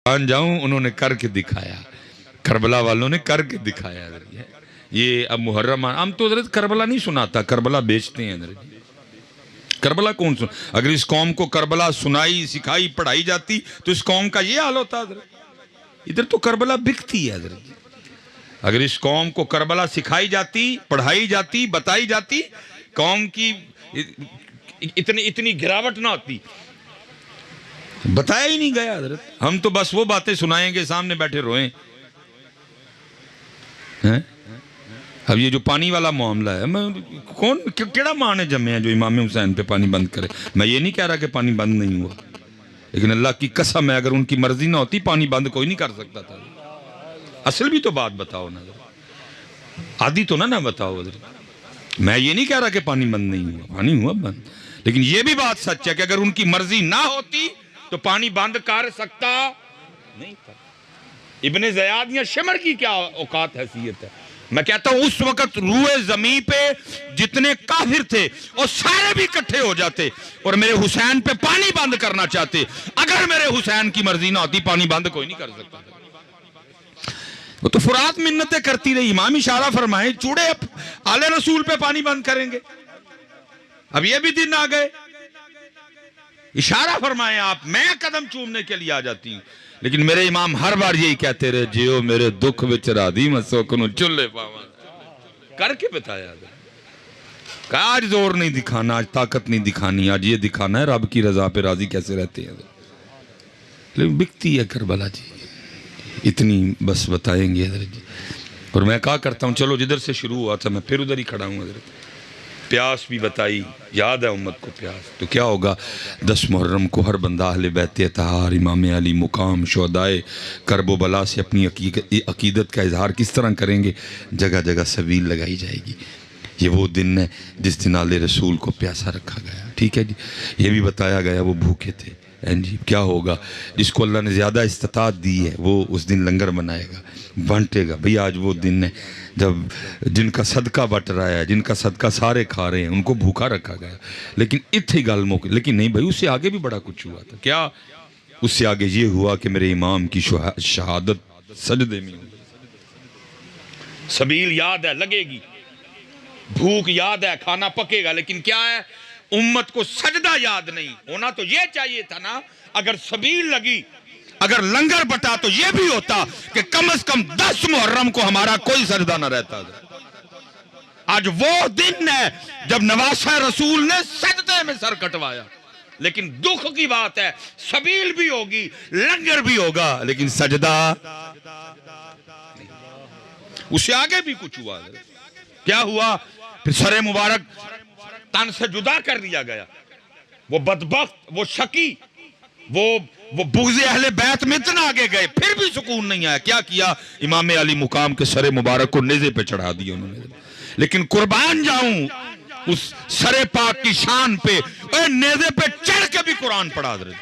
مان جاؤں انہوں نے کر کے دکھایا، کربلا والوں نے کر کے دکھایا۔ یہ اب محرم ہم تو حضرت کربلا نہیں سناتا، کربلا بیچتے ہیں حضرت۔ کربلا کون سن؟ اگر اس قوم کو کربلا سنائی سکھائی پڑھائی جاتی تو اس قوم کا یہ حال ہوتا حضرت۔ ادھر تو کربلا بکتی ہے حضرت۔ اگر اس قوم کو کربلا سکھائی جاتی پڑھائی جاتی بتائی جاتی، قوم کی اتنی گراوٹ نہ ہوتی۔ بتایا ہی نہیں گیا حضرت، ہم تو بس وہ باتیں سنائیں گے، سامنے بیٹھے روئیں۔ اب یہ جو پانی والا معاملہ ہے، کون کیڑا مان ہے جمع ہے جو امام حسین پہ پانی بند کرے؟ میں یہ نہیں کہہ رہا کہ پانی بند نہیں ہوا، لیکن اللہ کی قسم ہے اگر ان کی مرضی نہ ہوتی پانی بند کوئی نہیں کر سکتا تھا۔ اصل بھی تو بات بتاؤ نا، آدھی تو نہ بتاؤ حضرت۔ میں یہ نہیں کہہ رہا کہ پانی بند نہیں ہوا، پانی ہوا بند، لیکن یہ بھی بات سچ ہے کہ اگر ان کی مرضی نہ ہوتی تو پانی بند کر سکتا نہیں تھا۔ ابن زیاد یا شمر کی کیا اوقات حیثیت ہے؟ میں کہتا ہوں اس وقت روئے زمین پہ جتنے کافر تھے اور سارے بھی اکٹھے ہو جاتے اور میرے حسین پہ پانی بند کرنا چاہتے، اگر میرے حسین کی مرضی نہ ہوتی پانی بند کوئی نہیں کر سکتا۔ وہ تو فرات منتیں کرتی رہی، امام اشارہ فرمائے چوڑے آل رسول پہ پانی بند کریں گے۔ اب یہ بھی دن آ گئے، اشارہ فرمائے آپ، میں قدم چومنے کے لیے آ جاتی ہوں، لیکن میرے امام ہر بار یہی کہتے رہے، جیو میرے دکھ وچ راضی میں سوکنو چلے پاواں۔ کر کے بتایا کہ آج زور نہیں دکھانا، آج طاقت نہیں دکھانی، آج یہ دکھانا ہے رب کی رضا پہ راضی کیسے رہتے ہیں۔ لیکن بکتی ہے کربلا جی، اتنی بس بتائیں گے حضرت جی۔ اور میں کہا کرتا ہوں چلو جدھر سے شروع ہوا تھا میں پھر ادھر ہی کھڑا ہوں حضرت۔ پیاس بھی بتائی، یاد ہے امت کو پیاس تو کیا ہوگا۔ 10 محرم کو ہر بندہ اہل بیت اطہار امام علی مقام شہدائے کرب و بلا سے اپنی عقیدت کا اظہار کس طرح کریں گے، جگہ جگہ سبیل لگائی جائے گی۔ یہ وہ دن ہے جس دن آل رسول کو پیاسا رکھا گیا، ٹھیک ہے جی۔ یہ بھی بتایا گیا وہ بھوکے تھے جی۔ کیا ہوگا جس کو اللہ نے زیادہ استطاعت دی ہے وہ اس دن لنگر بنائے گا، بانٹے گا۔ بھئی آج وہ دن ہے جب جن کا صدقہ بٹ رہا ہے، جن کا صدقہ سارے کھا رہے ہیں، ان کو بھوکا رکھا گیا۔ لیکن اتھی گل موقع، لیکن نہیں بھائی اس سے آگے بھی بڑا کچھ ہوا تھا۔ کیا اس سے آگے یہ ہوا کہ میرے امام کی شہادت سجدے میں ہوئی۔ سبیل یاد ہے لگے گی، بھوک یاد ہے کھانا پکے گا، لیکن کیا ہے امت کو سجدہ یاد نہیں ہونا۔ تو یہ چاہیے تھا نا، اگر سبیل لگی، اگر لنگر بٹا تو یہ بھی ہوتا کہ کم از کم 10 محرم کو ہمارا کوئی سجدہ نہ رہتا۔ آج وہ دن ہے جب نواسہ رسول نے سجدے میں سر کٹوایا، لیکن دکھ کی بات ہے سبیل بھی ہوگی لنگر بھی ہوگا لیکن سجدہ اس سے آگے بھی کچھ ہوا۔ کیا ہوا؟ پھر سر مبارک تن سے جدا کر دیا گیا۔ وہ بدبخت، وہ شکی، وہ بغض اہل بیت میں اتنا آگے گئے، پھر بھی سکون نہیں آیا۔ کیا کیا؟ امام علی مقام کے سر مبارک کو نیزے پہ چڑھا دیا انہوں نے۔ لیکن قربان جاؤں اس سر پاک کی شان پہ، نیزے پہ چڑھ کے بھی قرآن پڑھا دے۔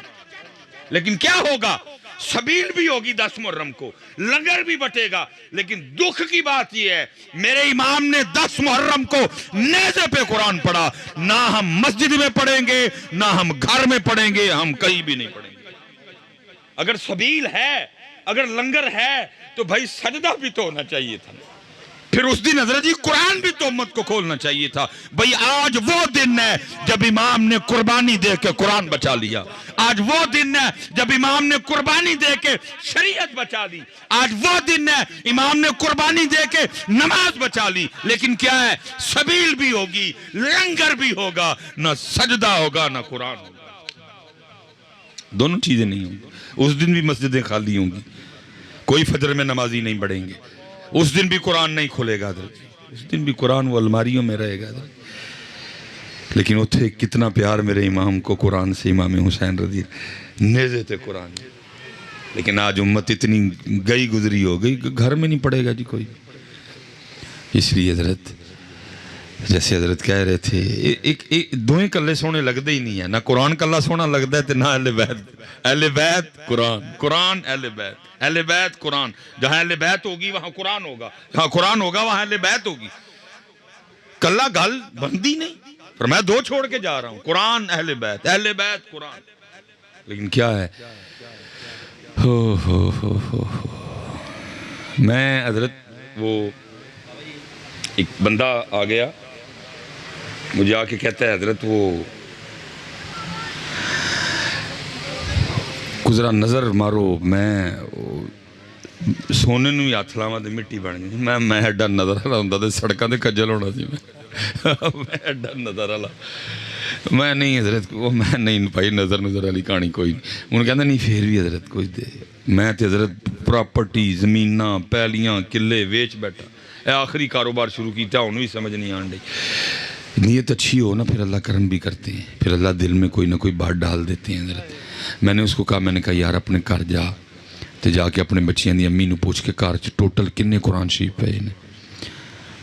لیکن کیا ہوگا؟ سبیل بھی ہوگی 10 محرم کو، لنگر بھی بٹے گا، لیکن دکھ کی بات یہ ہے میرے امام نے 10 محرم کو نیزے پہ قرآن پڑھا۔ نہ ہم مسجد میں پڑھیں گے، نہ ہم گھر میں پڑھیں گے، ہم کہیں بھی نہیں پڑھیں گے۔ اگر سبیل ہے، اگر لنگر ہے تو بھائی سجدہ بھی تو ہونا چاہیے تھا۔ پھر اس دن حضرت جی قرآن بھی تو امت کو کھولنا چاہیے تھا۔ بھئی آج وہ دن ہے جب امام نے قربانی دے کے قرآن بچا لیا۔ آج وہ دن ہے جب امام نے قربانی دے کے شریعت بچا لی۔ آج وہ دن ہے امام نے قربانی دے کے نماز بچا لی۔ لیکن کیا ہے؟ سبیل بھی ہوگی، لنگر بھی ہوگا، نہ سجدہ ہوگا نہ قرآن ہوگا۔ دونوں چیزیں نہیں ہوں گی۔ اس دن بھی مسجدیں خالی ہوں گی، کوئی فجر میں نمازی نہیں پڑھیں گے، اس دن بھی قرآن نہیں کھلے گا حضرت، اس دن بھی قرآن وہ الماریوں میں رہے گا حضرت۔ لیکن وہ تھے کتنا پیار میرے امام کو قرآن سے، امام حسین رضی نیزے تھے قرآن۔ لیکن آج امت اتنی گئی گزری ہو گئی، گھر میں نہیں پڑھے گا جی کوئی۔ اس لیے حضرت جیسے حضرت کہہ رہے تھے دوئیں کلے سونے لگتے ہی نہیں ہے، نہ قرآن کلہ سونا لگتا ہے نہ اہل بیت۔ اہل بیت قرآن، قرآن اہل بیت، اہل بیت قرآن۔ جہاں اہل بیت ہوگی وہاں قرآن ہوگا، جہاں قرآن ہوگا وہاں اہل بیت ہوگی۔ کلہ گل بندی نہیں، پر میں 2 چھوڑ کے جا رہا ہوں، قرآن اہل بیت قرآن۔ لیکن کیا ہے ہو میں حضرت وہ ایک بندہ آ گیا مجھے آ کے کہتا ہے حضرت وہ ذرا نظر مارو میں سونے نو ہی ہاتھ لاواں تے مٹی بن گئی میں ایڈا نظر والا ہوندا تے سڑکاں تے کجل ہونا سی میں ایڈا نظر والا میں نہیں حضرت وہ میں نہیں بھائی نظر والی کہانی کوئی نہیں انہوں کہندا نہیں پھر بھی حضرت کچھ دے میں تے حضرت پراپرٹی زمیناں پیلیاں قلعے ویچ بیٹھا اے آخری کاروبار شروع کیتا ہن بھی سمجھ نہیں آن ڈی نیت اچھی ہو نا پھر اللہ کرم بھی کرتے ہیں پھر اللہ دل میں کوئی نہ کوئی بات ڈال دیتے ہیں حضرت میں نے اس کو کہا میں نے کہا یار اپنے گھر جا تے جا کے اپنے بچیاں دی امی نو پوچھ کے گھر چ ٹوٹل کنے قرآن شریف پے نے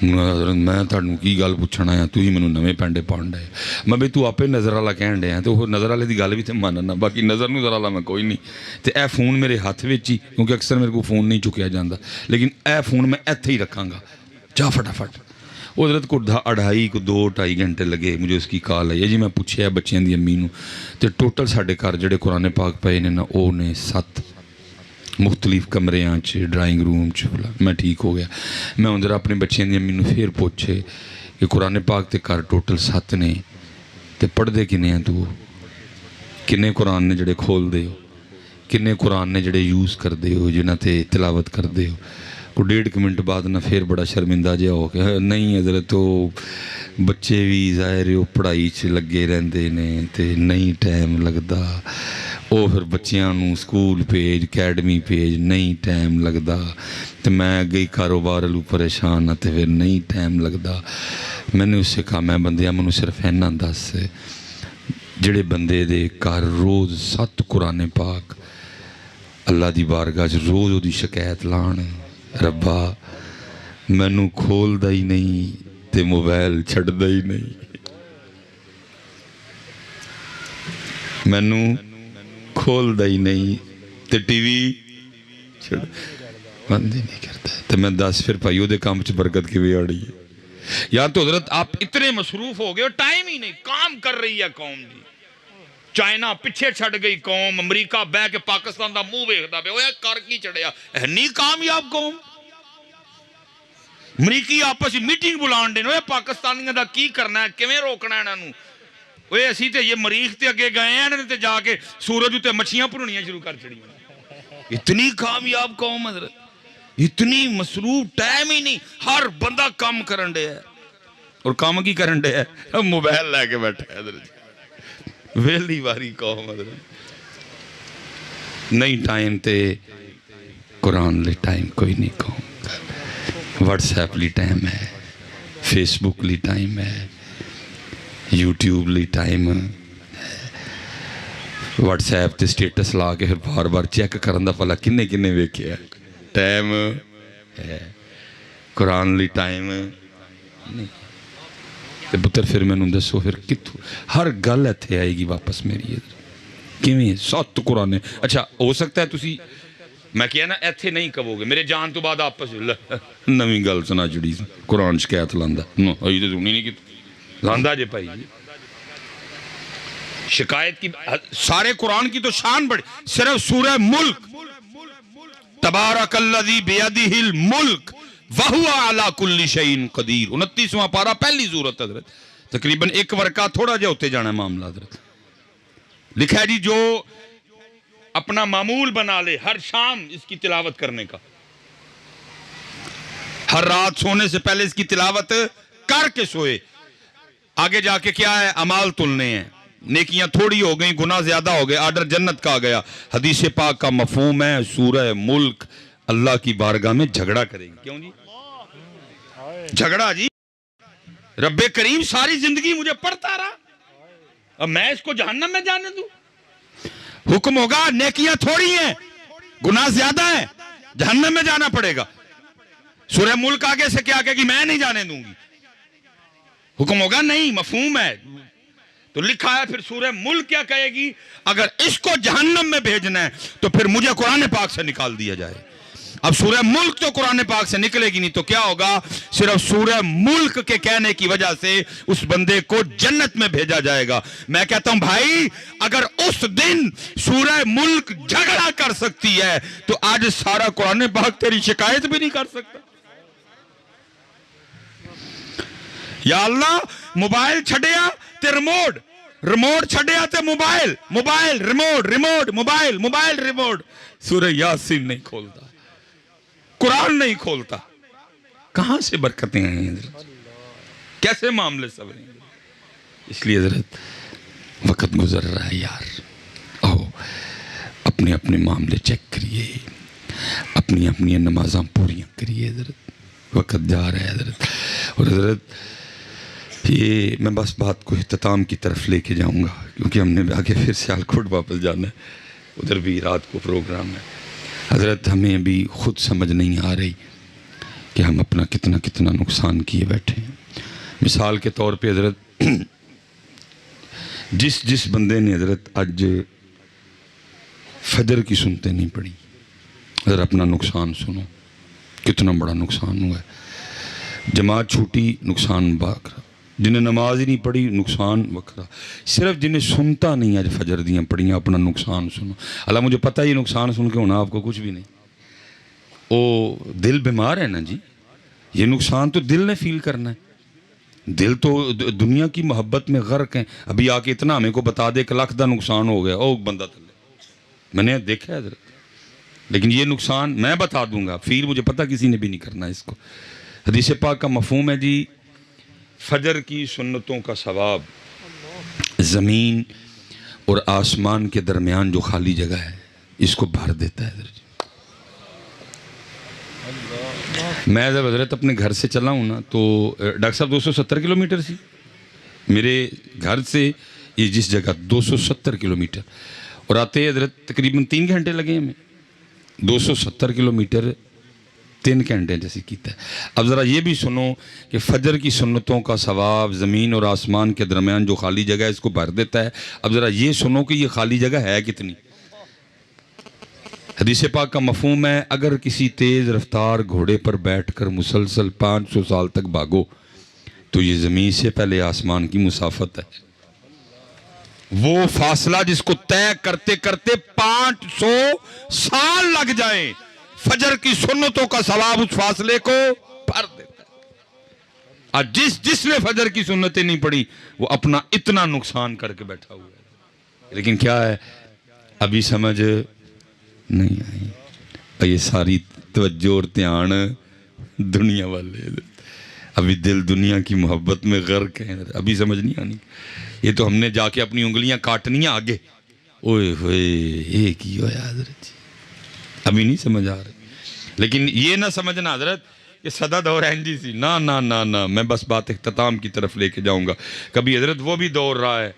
حضرت میں تہاڈوں کی گل پوچھنا ہے تھی مینوں نویں پینڈے پاؤن ڈے میں بھئی تو آپے نظر والا کہن ڈے تو وہ نظر والے دی گل بھی تے ماننا باقی نظر نظر والا میں کوئی نہیں تے اے فون میرے ہاتھ وچ ہی کیونکہ اکثر میرے کو فون نہیں چکیا جاندہ لیکن اے فون میں ایتھے ہی رکھاں گا جا فٹافٹ وہ حضرت کو 2-2.5 گھنٹے لگے مجھے اس کی کال آئی ہے جی میں پوچھے بچیاں دی امی نو تے ٹوٹل ساڈے گھر جڑے قرآن پاک پے نے نا او نے 7 مختلف کمریاں ڈرائنگ روم میں ٹھیک ہو گیا میں اندر اپنے بچیاں دی امی نو پھر پوچھے کہ قرآن پاک تے گھر ٹوٹل 7 نے تے پڑھ دے کنے ہیں تو کنے قرآن نے جڑے کھول دے ہو کنے قرآن نے جڑے یوز کر دے ہو جنہ تے تلاوت کر دے ہو کو 1.5 منٹ بعد نہ پھر بڑا شرمندہ جہا ہو کہ نہیں حضرت تو بچے بھی ظاہر وہ پڑھائی چ لگے رہندے نے تے نہیں ٹائم لگدا وہ پھر بچیاں نو سکول بھیج اکیڈمی بھیج نہیں ٹائم لگدا تے میں گئی کاروبار لو پریشان ہاں تے پھر نہیں ٹائم لگدا میں نے اس سے کہا میں بندیاں منو صرف اینا دس جڑے بندے دے گھر روز 7 قرآن پاک اللہ دی بارگاہ چ روز وہ دی شکایت لان ربا مینو کھول دا ہی نہیں تے موبائل چھڑ دا ہی نہیں مینو کھول دا ہی نہیں تے ٹی وی چھڑ بند ہی نہیں کرتا تے میں 10 پھر بھائیو دے کام چ برکت کی بھی آڑی ہے یا تو حضرت آپ اتنے مصروف ہو گئے اور ٹائم ہی نہیں کام کر رہی ہے قوم جی چائنا پچھے چھڑ گئی قوم امریکہ بہ کے پاکستان دا منہ ویکھدا پیا اوے کر کی چڑھیا نہیں کامیاب قوم امریکی آپس میٹنگ بلان دے اوے پاکستانیاں دا کی کرنا ہے کیویں روکنا ہے انہاں نوں اوے اسی تے یہ مریخ تے اگے گئے ہیں تے جا کے سورج تے مچھیاں بھننیاں شروع کر چھڑیاں اتنی کامیاب قوم حضرت اتنی مصروف ٹائم ہی نہیں ہر بندہ کام کرن دے ہے اور کام کی کرن دے ہے موبائل لے کے بیٹھا ہے حضرت ویلی واری قوم حضرت نہیں ٹائم تے قرآن لے ٹائم کوئی نہیں قوم واٹس ایپ لی ٹائم ہے فیس بک لی ٹائم ہے یوٹیوب لی ٹائم واٹس ایپ تے سٹیٹس لا کے پھر بار بار چیک کرن دا پلا کنے کنے ویکھیا ٹائم ہے قرآن لی ٹائم نہیں تے پتر پھر میں نے دسو پھر کتوں ہر گل ایتھے آئے گی واپس میری کیویں 7 قرآن اچھا ہو سکتا ہے تسی میں کیا نا ایتھے نہیں کہو گے میرے جان تو بعد آپس نویں گل سنا جڑی قرآن شکایت لاندا نو ای تے سنی نہیں کیتی لاندا جے بھائی شکایت کی سارے قرآن کی تو شان بڑی صرف سورہ ملک تبارک الذی بیدہ الملک وَهُوَ عَلَىٰ كُلِّ شَيْءٍ قَدِيرٌ 29واں پارہ پہلی سورت حضرت تقریباً 1 ورقہ تھوڑا جا ہوتے جانا ہے معاملہ حضرت لکھا ہے جی جو اپنا معمول بنا لے ہر شام اس کی تلاوت کرنے کا ہر رات سونے سے پہلے اس کی تلاوت کر کے سوئے آگے جا کے کیا ہے اعمال تلنے ہیں نیکیاں تھوڑی ہو گئیں گناہ زیادہ ہو گئے آرڈر جنت کا آ گیا حدیث پاک کا مفہوم ہے سورہ ملک اللہ کی بارگاہ میں جھگڑا کریں گے کیوں جی جھگڑا جی رب کریم ساری زندگی مجھے پڑھتا رہا اب میں اس کو جہنم میں جانے دوں حکم ہوگا نیکیاں تھوڑی ہیں گناہ زیادہ ہیں جہنم میں جانا پڑے گا سورہ ملک آگے سے کیا کہے گی میں نہیں جانے دوں گی حکم ہوگا نہیں مفہوم ہے تو لکھا ہے پھر سورہ ملک کیا کہے گی اگر اس کو جہنم میں بھیجنا ہے تو پھر مجھے قرآن پاک سے نکال دیا جائے اب سورہ ملک تو قرآن پاک سے نکلے گی نہیں تو کیا ہوگا؟ صرف سورہ ملک کے کہنے کی وجہ سے اس بندے کو جنت میں بھیجا جائے گا۔ میں کہتا ہوں بھائی اگر اس دن سورہ ملک جھگڑا کر سکتی ہے تو آج سارا قرآن پاک تیری شکایت بھی نہیں کر سکتا۔ یا اللہ موبائل چھڑیا تے ریموٹ چھڑیا تے موبائل ریموٹ موبائل ریموٹ، سورہ یاسین نہیں کھولتا، قرآن نہیں کھولتا، کہاں سے برکتیں آئیں حضرت؟ کیسے معاملے سوریں؟ اس لیے حضرت وقت گزر رہا ہے یار، آؤ اپنے اپنے معاملے چیک کریے، اپنی نمازاں پوریاں کریے حضرت، وقت جا رہا ہے حضرت۔ اور حضرت یہ میں بس بات کو اختتام کی طرف لے کے جاؤں گا کیونکہ ہم نے آگے پھر سیالکوٹ واپس جانا ہے، ادھر بھی رات کو پروگرام ہے۔ حضرت ہمیں بھی خود سمجھ نہیں آ رہی کہ ہم اپنا کتنا نقصان کیے بیٹھے ہیں۔ مثال کے طور پہ حضرت جس بندے نے حضرت آج فجر کی سنتے نہیں پڑھی، حضرت اپنا نقصان سنو، کتنا بڑا نقصان ہوا ہے۔ جماعت چھوٹی، نقصان باقرا، جنہیں نماز ہی نہیں پڑھی نقصان وکرا، صرف جنہیں سنتا نہیں آج فجر دیاں پڑھیاں اپنا نقصان سنو۔ اللہ مجھے پتہ ہے یہ نقصان سن کے ہونا آپ کو کچھ بھی نہیں، او دل بیمار ہے نا جی، یہ نقصان تو دل نے فیل کرنا ہے، دل تو دنیا کی محبت میں غرق ہیں۔ ابھی آ کے اتنا ہمیں کو بتا دے کہ لاکھ دا نقصان ہو گیا، او بندہ تلے میں نے دیکھا ہے حضرت، لیکن یہ نقصان میں بتا دوں گا، فیل مجھے پتہ کسی نے بھی نہیں کرنا اس کو۔ حدیث پاک کا مفہوم ہے جی، فجر کی سنتوں کا ثواب زمین اور آسمان کے درمیان جو خالی جگہ ہے اس کو بھر دیتا ہے حضرت۔ میں جب حضرت اپنے گھر سے چلا ہوں نا تو ڈاکٹر صاحب 270 کلومیٹر سی میرے گھر سے یہ جس جگہ 270 کلومیٹر، اور آتے حضرت تقریباً 3 گھنٹے لگے ہمیں، 270 کلومیٹر 3 گھنٹے جیسے کیتا ہے۔ اب ذرا یہ بھی سنو کہ فجر کی سنتوں کا ثواب زمین اور آسمان کے درمیان جو خالی جگہ ہے اس کو بھر دیتا ہے۔ اب ذرا یہ سنو کہ یہ خالی جگہ ہے کتنی۔ حدیث پاک کا مفہوم ہے اگر کسی تیز رفتار گھوڑے پر بیٹھ کر مسلسل 500 سال تک بھاگو تو یہ زمین سے پہلے آسمان کی مسافت ہے، وہ فاصلہ جس کو طے کرتے کرتے 500 سال لگ جائیں، فجر کی سنتوں کا ثواب اس فاصلے کو بھر دیتا ہے۔ اور جس نے فجر کی سنتیں نہیں پڑھی وہ اپنا اتنا نقصان کر کے بیٹھا ہوا ہے، لیکن کیا ہے ابھی سمجھ نہیں آئی، یہ ساری توجہ اور دھیان دنیا والے، ابھی دل دنیا کی محبت میں غرق ہے، ابھی سمجھ نہیں آنی۔ یہ تو ہم نے جا کے اپنی انگلیاں کاٹنی آگے، اوئے ہوئے ایک ہی ہویا حضرت جی، ابھی نہیں سمجھ آ رہی۔ لیکن یہ نہ سمجھنا حضرت یہ صدا دور اینجی سی، نہ میں بس بات اختتام کی طرف لے کے جاؤں گا۔ کبھی حضرت وہ بھی دور رہا ہے،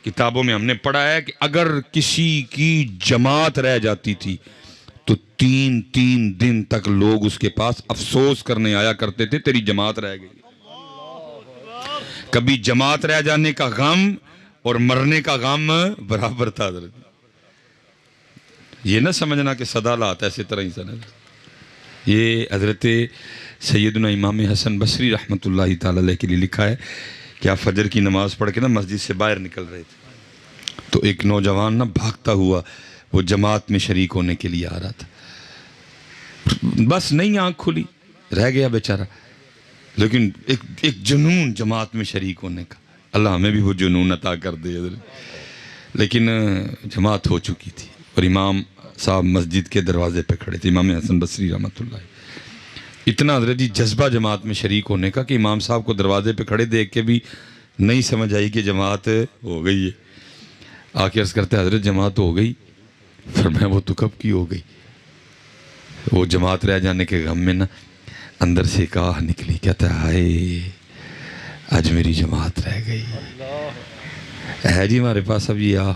کتابوں میں ہم نے پڑھا ہے کہ اگر کسی کی جماعت رہ جاتی تھی تو 3 دن تک لوگ اس کے پاس افسوس کرنے آیا کرتے تھے تیری جماعت رہ گئی۔ کبھی جماعت رہ جانے کا غم اور مرنے کا غم برابر تھا حضرت۔ یہ نہ سمجھنا کہ صدا لات ایسے طرح ہی سمجھ۔ یہ حضرت سیدنا امام حسن بصری رحمۃ اللہ تعالی علیہ کے لیے لکھا ہے کہ آپ فجر کی نماز پڑھ کے نا مسجد سے باہر نکل رہے تھے تو ایک نوجوان نا بھاگتا ہوا وہ جماعت میں شریک ہونے کے لیے آ رہا تھا، بس نہیں آنکھ کھلی، رہ گیا بیچارہ، لیکن ایک جنون جماعت میں شریک ہونے کا، اللہ ہمیں بھی وہ جنون عطا کر دے حضرت۔ لیکن جماعت ہو چکی تھی اور امام صاحب مسجد کے دروازے پہ کھڑے تھے، امام حسن بصری رحمۃ اللہ، اتنا حضرت جی جذبہ جماعت میں شریک ہونے کا کہ امام صاحب کو دروازے پہ کھڑے دیکھ کے بھی نہیں سمجھ آئی کہ جماعت ہو گئی ہے۔ آ کے عرض کرتے حضرت جماعت ہو گئی، فرمایا وہ تو کب کی ہو گئی۔ وہ جماعت رہ جانے کے غم میں نا اندر سے ایک آہ نکلی، کہتا ہے ہائے آج میری جماعت رہ گئی ہے جی ہمارے پاس اب یہ آہ،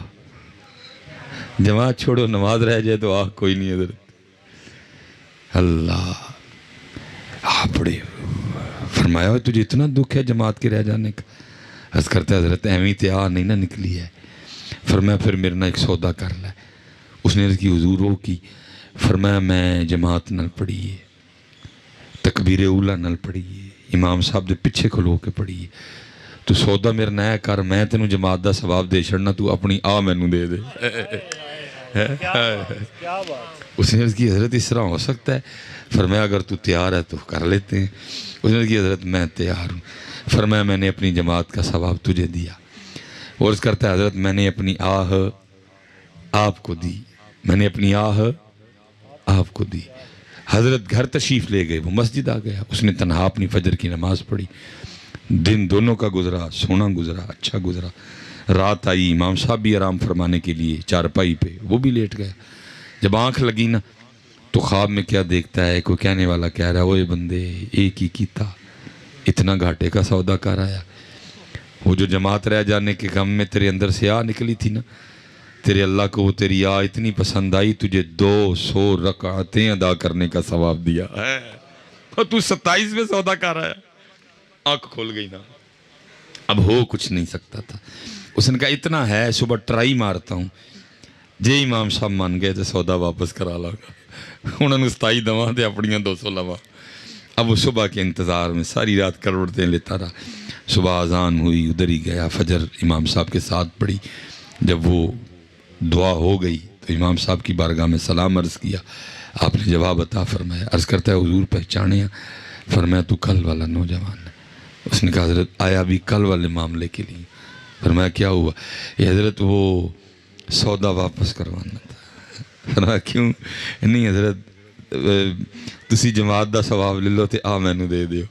جماعت چھوڑو نماز رہ جائے تو آہ کوئی نہیں حضرت۔ اللہ بڑے فرمایا تجھے اتنا دکھ ہے جماعت کے رہ جانے کا؟ عرض کرتا ہے حضرت ایویں تے آہ نہیں نہ نکلی ہے۔ فرمایا پھر میرے نہ ایک سودا کر لے۔ اس نے عرض کی حضور وہ کی، فرمایا میں جماعت نال پڑھیے، تکبیر اولا نال پڑھیے، امام صاحب دے پیچھے کھلو کے پڑھیے، تو سودا میرا نہ کر، میں تینوں جماعت دا ثواب دے چھڑنا، تو اپنی مینوں دے دے۔ اس نے عرض کی حضرت اس طرح ہو سکتا ہے؟ فرمایا اگر تو تیار ہے تو کر لیتے ہیں۔ اس نے عرض کی حضرت میں تیار ہوں۔ فرمایا میں نے اپنی جماعت کا ثواب تجھے دیا۔ وہ عرض کرتا ہے حضرت میں نے اپنی آہ آپ کو دی، میں نے اپنی آہ آپ کو دی۔ حضرت گھر تشریف لے گئے، وہ مسجد آ گیا، اس نے تنہا اپنی فجر کی نماز پڑھی۔ دن دونوں کا گزرا، سونا گزرا، اچھا گزرا۔ رات آئی، امام صاحب بھی آرام فرمانے کے لیے چارپائی پہ، وہ بھی لیٹ گیا۔ جب آنکھ لگی نا تو خواب میں کیا دیکھتا ہے، کوئی کہنے والا کہہ رہا ہے اوے بندے ایک ہی کیتا، اتنا گھاٹے کا سودا کر آیا۔ وہ جو جماعت رہ جانے کے غم میں تیرے اندر سے آ نکلی تھی نا، تیرے اللہ کو وہ تیری آ اتنی پسند آئی، تجھے 200 رکعتیں ادا کرنے کا ثواب دیا ہے، اور تو 27 میں سودا کر آیا۔ آنکھ کھول گئی نا، اب ہو کچھ نہیں سکتا تھا۔ اس نے کہا اتنا ہے، صبح ٹرائی مارتا ہوں، جے امام صاحب مان گئے تو سودا واپس کرا لاگا۔ انہوں نے 27 دواں دے اپنیاں 200 لواں۔ اب وہ صبح کے انتظار میں ساری رات کروڑتیں لیتا رہا۔ صبح اذان ہوئی، ادھر ہی گیا، فجر امام صاحب کے ساتھ پڑھی۔ جب وہ دعا ہو گئی تو امام صاحب کی بارگاہ میں سلام عرض کیا، آپ نے جواب عطا فرمایا۔ عرض کرتا ہے حضور پہچانے ہیں؟ فرمایا تو کل والا نوجوان ہے۔ اس نے کہا حضرت آیا بھی کل والے معاملے کے لیے؟ فرمایا کیا ہوا؟ یہ حضرت وہ سودا واپس کروانا تھا۔ فرمایا کیوں؟ نہیں حضرت تسی جماعت دا ثواب لے لو تے مینوں دے دیو۔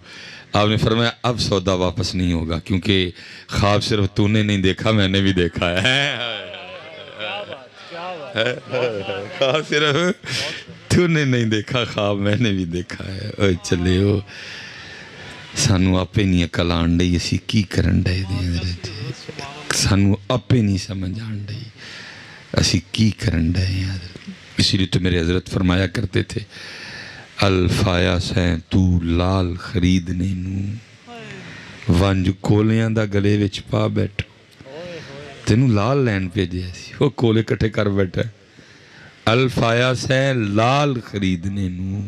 آپ نے فرمایا اب سودا واپس نہیں ہوگا، کیونکہ خواب صرف تو نے نہیں دیکھا، میں نے بھی دیکھا ہے۔ خواب صرف تو نے نہیں دیکھا، خواب میں نے بھی دیکھا ہے۔ اوہ چلے ہو، سانو آپے نہیں عقل آن ڈئی، اسی کی کرن ڈے دیں، سانو آپے نہیں سمجھ آن ڈئی، اسی کی کرن ڈے ہیں۔ اسی لیے تو میرے حضرت فرمایا کرتے تھے، الفایا سین تو لال خریدنے نو ونج کولیاں دا گلے وچ پا بیٹھو، تینوں لال لین بھیجے سی، وہ کولے کٹھے کر بیٹھا ہے۔ الفایا سین لال خریدنے نو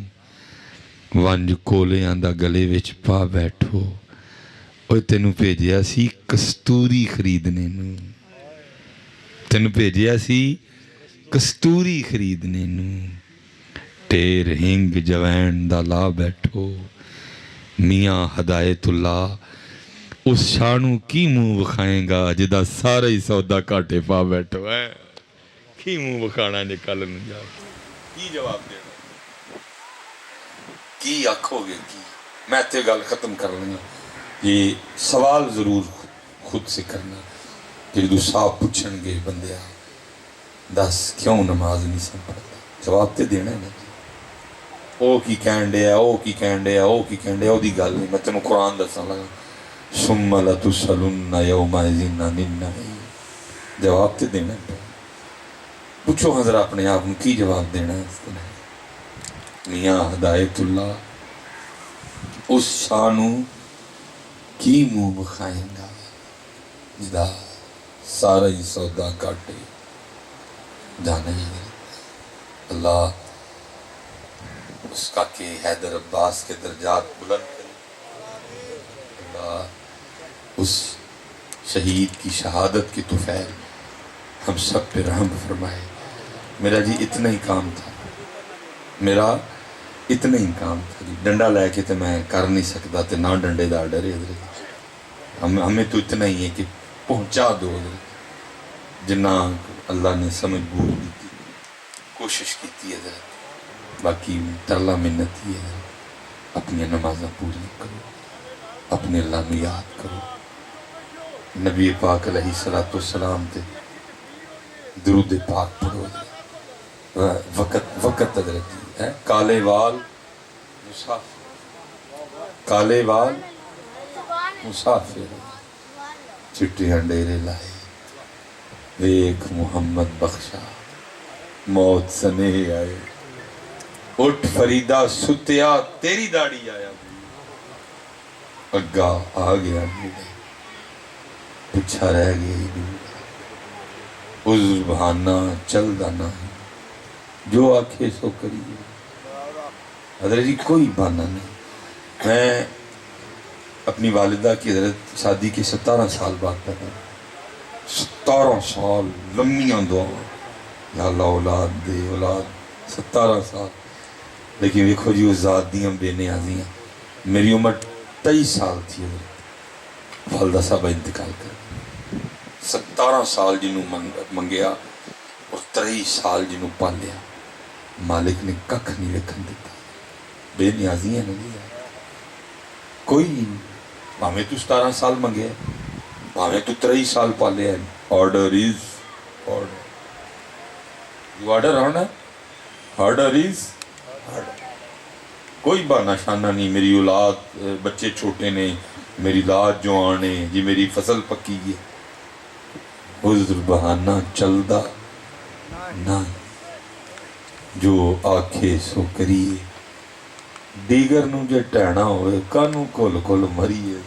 ونج کولیاں دا گلے وچ پا بیٹھو، اوہ تینوں بھیجیا سی کستوری خریدنے نو، تینوں بھیجیا سی کستوری خریدنے نو، ٹیر ہنگ جوین دا لا بیٹھو، میاں ہدایت اللہ اس شانو کی منہ بکھائیں گا جدا سارا ہی سودا کاٹے پا بیٹھو ہے۔ کی منہ بکھانا نکل نو جا، کی جواب دینا، کی آکھو گے کی؟ میں تے گل ختم کر لینا، یہ سوال ضرور خود سے کرنا کہ جدو صاحب پوچھن گے بندیا دس کیوں نماز نہیں سن پڑھتا، جواب تے دینا ہے نا۔ او کی کہن ڈیا، او کی کہن ڈیا، او کی کہن ڈیا، او دی گل نہیں، میں تینوں قرآن دساں لگا، ثم لتسألن یومئذ عن النعیم، جواب تے دینا ہے۔ پوچھو حضرت اپنے آپ کی جواب دینا ہے؟ میاں ہدایت اللہ اس شانو کی منہ بکھائیں گا جدا سارا ہی سودا کاٹے جانے ہیں۔ اللہ اس کا کہ حیدر عباس کے درجات بلند کرے، اللہ اس شہید کی شہادت کی طفیل ہم سب پہ رحم فرمائے۔ میرا جی اتنا ہی کام تھا، میرا اتنا ہی کام تھا جی، ڈنڈا لے کے تو میں کر نہیں سکتا، تو نہ ڈنڈے دا ڈرے حضرت، ہمیں تو اتنا ہی ہے کہ پہنچا دو حضرت، جنہ اللہ نے سمجھ بوجھ دی تھی کوشش کی تھی حضرت، باقی ترلا منت ہی ہے، اپنی نمازیں پوری کرو، اپنے اللہ میں یاد کرو، نبی پاک علیہ السلام تے درود پاک پڑھو، وقت حضرت ہے کالے وال مسافر، کالے وال مسافر، چٹی ہنڈیرے لائے دیکھ محمد بخشا موت سنے آئے، اٹھ فریدہ ستیا تیری داڑھی آیا، اگا آ گیا نیڑے پچھا رہ گئی دور، عذر بہانہ چل دا نہیں، جو آنکھیں سو کریے. حضرت جی کوئی بہانہ نہیں. میں اپنی والدہ کی حضرت شادی کے 17 سال بعد پیدا. 17 سال لمبیاں دعا یا اللہ اولاد دے اولاد. 17 سال. لیکن دیکھو جی وہ ذات دیاں بے نیازیاں. میری عمر 23 سال تھی حضرت والدہ صاحب انتقال کر. 17 سال جنہوں منگیا اور 23 سال جنہوں پالیا. مالک نے ککھ نہیں لکھن دیتا. بے نیازیاں نہیں. کوئی بھاویں تو 17 سال منگے بھاویں تو 23 سال پالے ہیں. Order is order. You order ہونا آرڈر از آرڈر. کوئی بہانہ شانہ نہیں. میری اولاد بچے چھوٹے نے میری لاد جوان ہے جی میری فصل پکی ہے. عذر بہانہ چلدا نہ. جو آکھے سو کریے. دیگر نو جے ٹہنا ہوئے کانو کھول کھول مریے.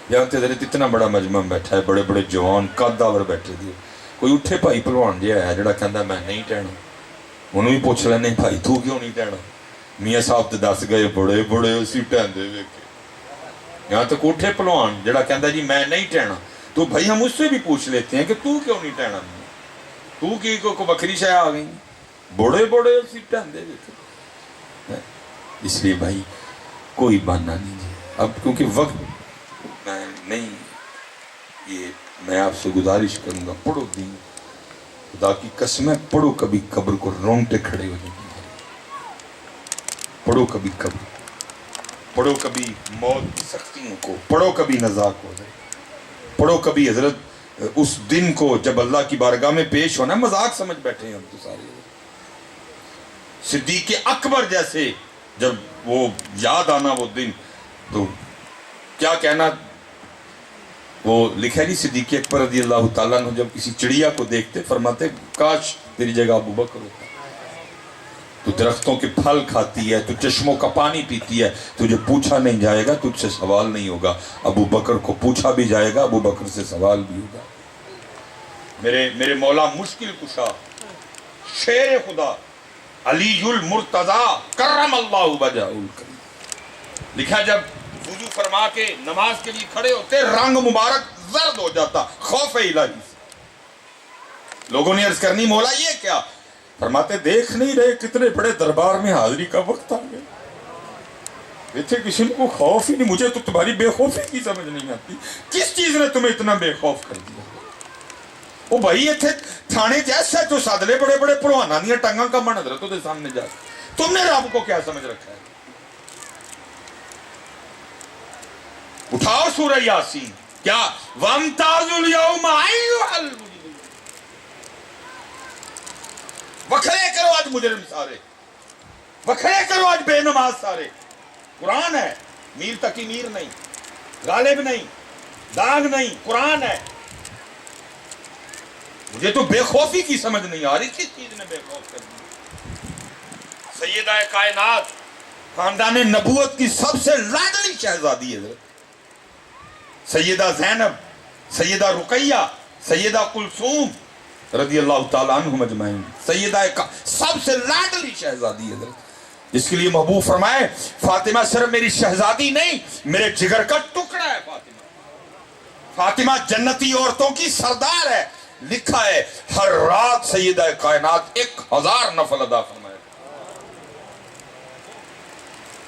یہاں تے حضرت اتنا بڑا مجمع بیٹھا ہے بڑے بڑے جوان قداور بیٹھے دیے. کوئی اٹھے بھائی پہلوان جہا ہے جڑا کہندا میں نہیں ٹہنا. انہوں بھی پوچھ لینے بھائی تو کیوں نہیں ٹہنا. میاں صاحب تے دس گئے بڑے بڑے اسی ٹہندے ویکھے. یہاں تک اٹھے پہلوان جڑا کہندا جی میں نہیں ٹہنا. تو بھائی ہم اس سے بھی پوچھ لیتے ہیں کہ تو کیوں نہیں ٹہنا. تو کی کو بکری شے آ گئی. بڑے بڑے اسی ٹہندے ویکھے. اس لیے بھائی کوئی بہانہ نہیں ہے. اب کیونکہ وقت میں نہیں یہ میں آپ سے گزارش کروں گا پڑھو دین. خدا کی قسم ہے پڑھو کبھی قبر کو رونگٹے کھڑے ہو جائیں. پڑھو کبھی قبر. پڑھو کبھی موت کی سختیوں کو. پڑھو کبھی نزاک ہو جائے. پڑھو کبھی حضرت اس دن کو جب اللہ کی بارگاہ میں پیش ہونا. مذاق سمجھ بیٹھے ہیں ہم تو سارے. صدیق اکبر جیسے جب وہ یاد آنا وہ دن تو کیا کہنا. وہ لکھا نہیں صدیق اکبر رضی اللہ تعالیٰ عنہ جب کسی چڑیا کو دیکھتے فرماتے کاش تیری جگہ ابو بکر ہوتا. تو درختوں کے پھل کھاتی ہے تو چشموں کا پانی پیتی ہے. تجھے پوچھا نہیں جائے گا تجھ سے سوال نہیں ہوگا. ابو بکر کو پوچھا بھی جائے گا ابو بکر سے سوال بھی ہوگا. میرے مولا مشکل کشا شیر خدا علی المرتضی کرم اللہ وجہہ الکریم. لکھا جب وضو فرما کے نماز کے لیے کھڑے ہوتے رنگ مبارک زرد ہو جاتا خوف الہی سے. لوگوں نے عرض کرنی مولا یہ کیا. فرماتے دیکھ نہیں رہے کتنے بڑے دربار میں حاضری کا وقت آ گیا. اتنے کسی کو خوف ہی نہیں. مجھے تو تمہاری بے خوفی کی سمجھ نہیں آتی. کس چیز نے تمہیں اتنا بے خوف کر دیا. وہ بھائی اتنے تھانے جیسا جو سادلے بڑے بڑے پڑوانا دیا ٹنگا کا من حضرتوں کے سامنے جا تم نے رب کو کیا سمجھ رکھا ہے. اٹھاؤ سورہ یاسین. کیا وَامْتَازُوا الْيَوْمَ أَيُّهَا الْمُجْرِمُونَ. وکھرے کرو آج مجرم سارے. وکھرے کرو آج بے نماز سارے. قرآن ہے. میر تقی میر نہیں غالب نہیں داغ نہیں قرآن ہے. مجھے تو بے خوفی کی سمجھ نہیں آ رہی. کس چیز نے بے خوف کر دی. سیدہ کائنات خاندان نبوت کی سب سے لاڈلی شہزادی ہے سیدہ زینب سیدہ رقیہ سیدہ کلثوم رضی اللہ تعالیٰ عنہ مجمعین. سیدہ سب سے لاڈلی شہزادی ہے جس کے لیے محبوب فرمائے فاطمہ صرف میری شہزادی نہیں میرے جگر کا ٹکڑا ہے. فاطمہ جنتی عورتوں کی سردار ہے. لکھا ہے ہر رات سیدہ کائنات 1000 نفل ادا فرمائے.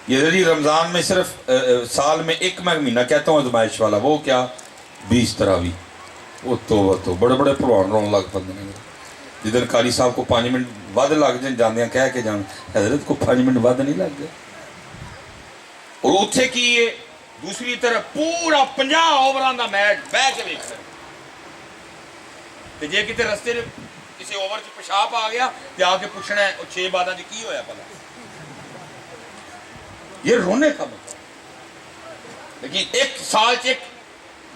یہ ذریعہ رمضان میں صرف سال میں ایک مہینہ کہتا ہوں ازمائش والا. وہ کیا 20 تراویح. وہ تو بڑے بڑے پروان رون لگ پندے ہیں. جدن قاری صاحب کو 5 منٹ ود لگ جائیں جاندیاں کہہ کے جان حضرت کو 5 منٹ ود نہیں لگ گئے. اور اتھے کی یہ دوسری طرف پورا 50 اووران دا میچ بہ کے دیکھ رہے. جے کتے رستے کسی اوور چ پیشاب آ گیا تے آ کے پوچھنا ہے 6 بعداں دی کی ہویا پتہ. یہ رونے کا مطلب. لیکن ایک سال چ ایک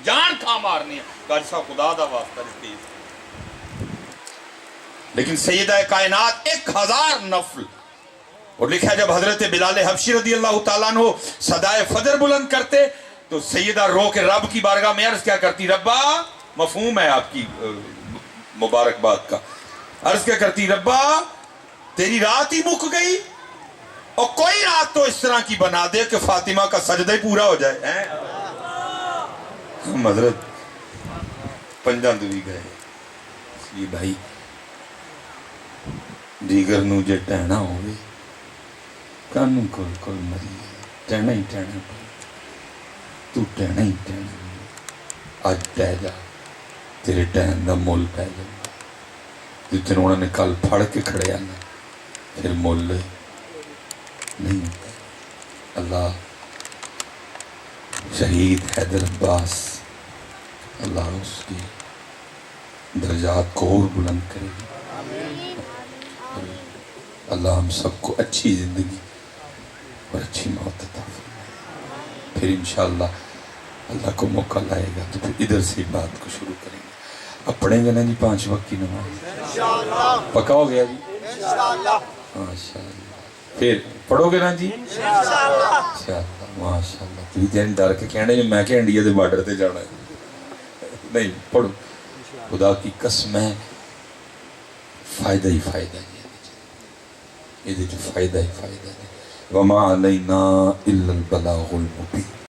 جان تھا مارنی ہے قاری صاحب خدا دا واسطہ تیز. لیکن سیدہ کائنات 1000 نفل. اور لکھا جب حضرت بلال حبشی رضی اللہ تعالیٰ عنہ صدائے فجر بلند کرتے تو سیدہ رو کے رب کی بارگاہ میں عرض کیا کرتی. ربا مفہوم ہے آپ کی مبارکباد کا. عرض کیا کرتی ربا تیری رات ہی مک گئی، اور کوئی رات تو اس طرح کی بنا دے کہ فاطمہ کا سجدہ ہی پورا ہو جائے. ہم حضرت پنجاں دوی گئے یہ بھائی دیگر نو جے ٹہنا ہوئے کانوں کول کول مری ٹہنا ہی ٹہنا تو ٹہنا ہی ٹہنا آج ٹہ جا تیرے ٹہن دا مول پہ جا جتنے انہوں نے کل پھڑ کے کھڑے آنا پھر مول نہیں ہوتا. اللہ شہید حیدر عباس اللہ اس کی درجات کو اور بلند کرے گی. اللہ ہم سب کو اچھی زندگی اور اچھی موت عطا فرمائے. پھر انشاءاللہ اللہ کو موقع لائے گا تو پھر ادھر سے بات کو شروع کریں گے. اب پڑھیں گے نا جی 5 وقت کی نماز؟ پکا ہو گیا جی؟ ماشاءاللہ. پھر پڑھو گے نا جی؟ انشاءاللہ ماشاءاللہ. تھی جن ڈر کے کہنے جو میں کہ انڈیا دے بارڈر تے جانا ہے. نہیں پڑھو. خدا کی قسم ہے فائدہ ہی فائدہ ہے. یہ جو فائدہ ہی فائدہ ہے. وما علینا الا البلاغ المبین.